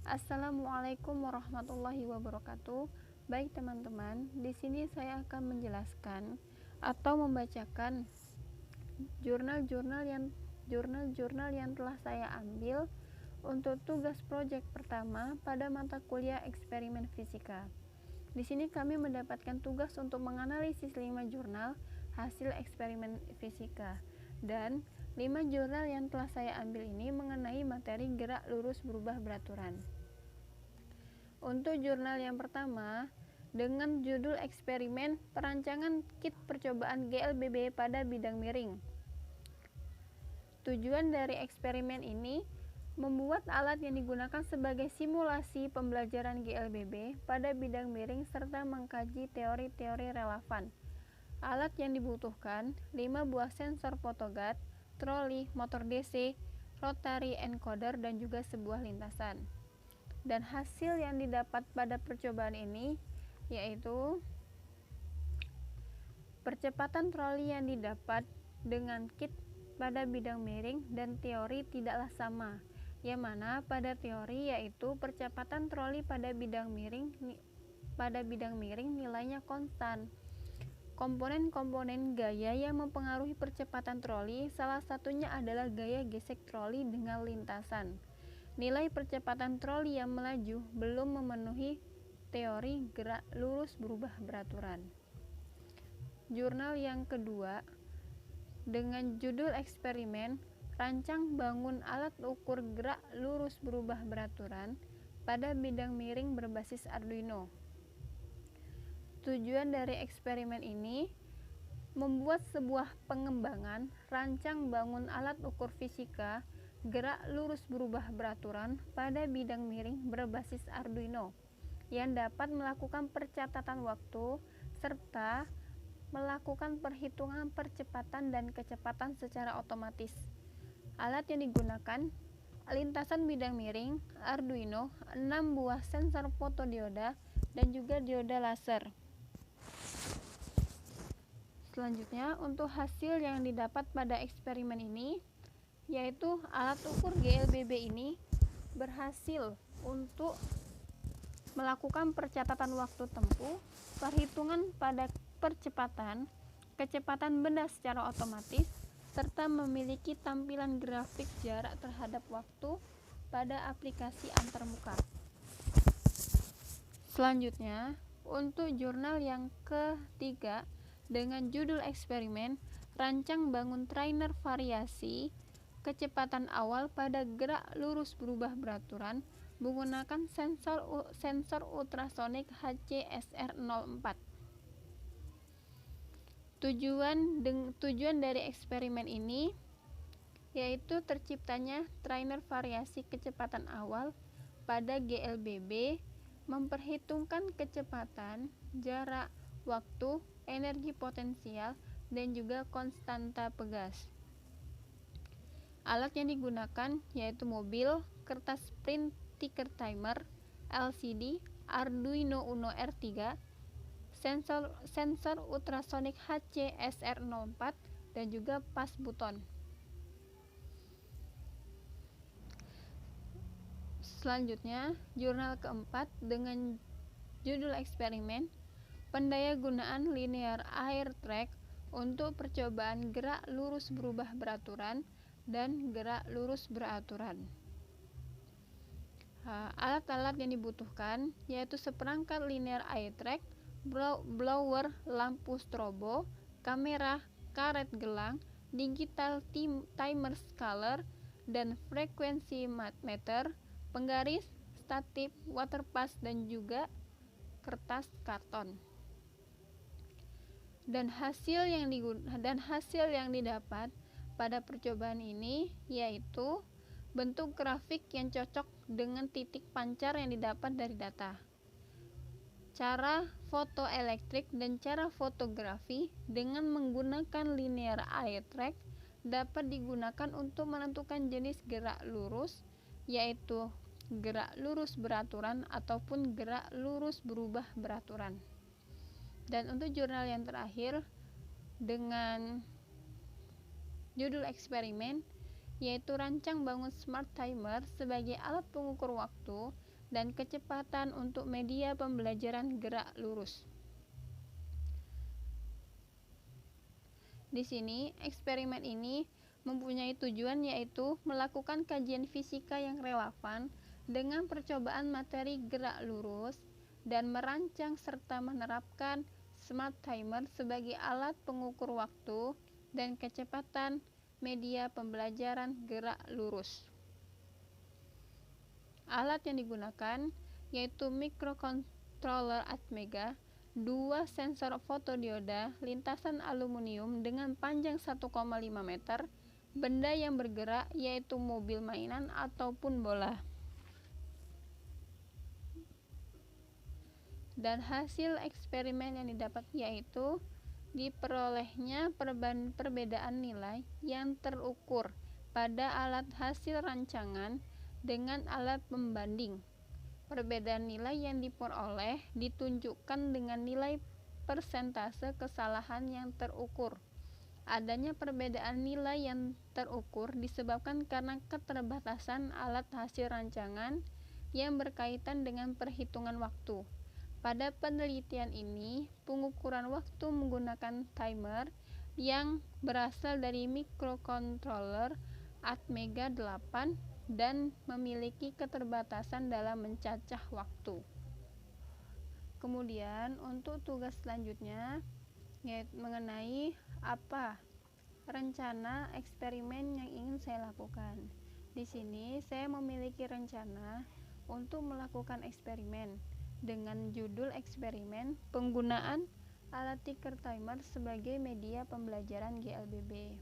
Assalamualaikum warahmatullahi wabarakatuh. Baik teman-teman, di sini saya akan menjelaskan atau membacakan jurnal-jurnal yang telah saya ambil untuk tugas proyek pertama pada mata kuliah eksperimen fisika. Di sini kami mendapatkan tugas untuk menganalisis 5 jurnal hasil eksperimen fisika, dan 5 jurnal yang telah saya ambil ini mengenai materi gerak lurus berubah beraturan. Untuk jurnal yang pertama, dengan judul eksperimen perancangan kit percobaan GLBB pada bidang miring. Tujuan dari eksperimen ini membuat alat yang digunakan sebagai simulasi pembelajaran GLBB pada bidang miring serta mengkaji teori-teori relevan. Alat yang dibutuhkan 5 buah sensor photogate, troli, motor DC, rotary encoder, dan juga sebuah lintasan. Dan hasil yang didapat pada percobaan ini yaitu percepatan troli yang didapat dengan kit pada bidang miring dan teori tidaklah sama, yang mana pada teori yaitu percepatan troli pada bidang miring nilainya konstan. Komponen-komponen gaya yang mempengaruhi percepatan troli salah satunya adalah gaya gesek troli dengan lintasan. Nilai percepatan troli yang melaju belum memenuhi teori gerak lurus berubah beraturan. Jurnal yang kedua dengan judul eksperimen rancang bangun alat ukur gerak lurus berubah beraturan pada bidang miring berbasis Arduino. Tujuan dari eksperimen ini membuat sebuah pengembangan rancang bangun alat ukur fisika gerak lurus berubah beraturan pada bidang miring berbasis Arduino yang dapat melakukan percatatan waktu serta melakukan perhitungan percepatan dan kecepatan secara otomatis. Alat yang digunakan lintasan bidang miring Arduino, 6 buah sensor fotodioda, dan juga dioda laser. Selanjutnya, untuk hasil yang didapat pada eksperimen ini yaitu alat ukur GLBB ini berhasil untuk melakukan percatatan waktu tempuh, perhitungan pada percepatan, kecepatan benda secara otomatis, serta memiliki tampilan grafik jarak terhadap waktu pada aplikasi antarmuka. Selanjutnya, untuk jurnal yang ketiga dengan judul eksperimen rancang bangun trainer variasi kecepatan awal pada gerak lurus berubah beraturan menggunakan sensor ultrasonik HCSR04. Tujuan dari eksperimen ini yaitu terciptanya trainer variasi kecepatan awal pada GLBB, memperhitungkan kecepatan, jarak, waktu, energi potensial, dan juga konstanta pegas. Alat yang digunakan yaitu mobil, kertas print ticker timer, LCD, Arduino Uno R3, sensor ultrasonik HCSR04, dan juga pas buton. Selanjutnya, jurnal keempat dengan judul eksperimen pendayagunaan linear air track untuk percobaan gerak lurus berubah beraturan dan gerak lurus beraturan. Alat-alat yang dibutuhkan yaitu seperangkat linear eye track, blower, lampu strobo, kamera, karet gelang, digital timer scaler, dan frekuensi meter, penggaris, statif, water pass, dan juga kertas karton. Dan hasil yang didapat pada percobaan ini yaitu bentuk grafik yang cocok dengan titik pancar yang didapat dari data. Cara fotoelektrik dan cara fotografi dengan menggunakan linear eye track dapat digunakan untuk menentukan jenis gerak lurus, yaitu gerak lurus beraturan ataupun gerak lurus berubah beraturan. Dan untuk jurnal yang terakhir dengan judul eksperimen yaitu rancang bangun smart timer sebagai alat pengukur waktu dan kecepatan untuk media pembelajaran gerak lurus. Di sini, eksperimen ini mempunyai tujuan yaitu melakukan kajian fisika yang relevan dengan percobaan materi gerak lurus dan merancang serta menerapkan smart timer sebagai alat pengukur waktu dan kecepatan media pembelajaran gerak lurus. Alat yang digunakan yaitu microcontroller Atmega, 2 sensor fotodioda lintasan aluminium dengan panjang 1,5 meter, benda yang bergerak yaitu mobil mainan ataupun bola. Dan hasil eksperimen yang didapat yaitu diperolehnya perbedaan nilai yang terukur pada alat hasil rancangan dengan alat pembanding. Perbedaan nilai yang diperoleh ditunjukkan dengan nilai persentase kesalahan yang terukur. Adanya perbedaan nilai yang terukur disebabkan karena keterbatasan alat hasil rancangan yang berkaitan dengan perhitungan waktu. Pada penelitian ini, pengukuran waktu menggunakan timer yang berasal dari microcontroller Atmega 8 dan memiliki keterbatasan dalam mencacah waktu. Kemudian untuk tugas selanjutnya yaitu mengenai apa rencana eksperimen yang ingin saya lakukan. Di sini saya memiliki rencana untuk melakukan eksperimen dengan judul eksperimen penggunaan alat ticker timer sebagai media pembelajaran GLBB.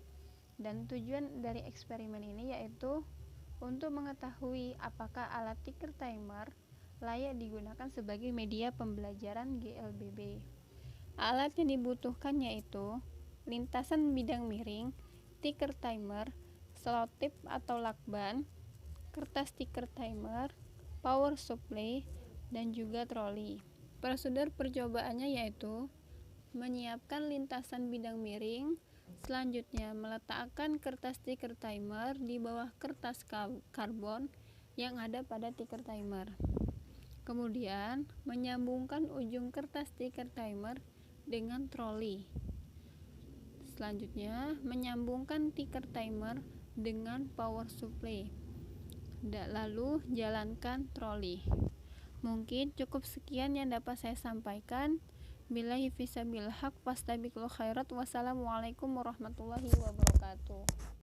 Dan tujuan dari eksperimen ini yaitu untuk mengetahui apakah alat ticker timer layak digunakan sebagai media pembelajaran GLBB. Alat yang dibutuhkan yaitu lintasan bidang miring, ticker timer, selotip atau lakban, kertas ticker timer, power supply, dan juga troli. Prosedur percobaannya yaitu menyiapkan lintasan bidang miring, selanjutnya meletakkan kertas ticker timer di bawah kertas karbon yang ada pada ticker timer. Kemudian menyambungkan ujung kertas ticker timer dengan troli. Selanjutnya menyambungkan ticker timer dengan power supply. Lalu jalankan troli. Mungkin cukup sekian yang dapat saya sampaikan. Billahi fisabilillah haq fastabiqul khairat. Wassalamualaikum warahmatullahi wabarakatuh.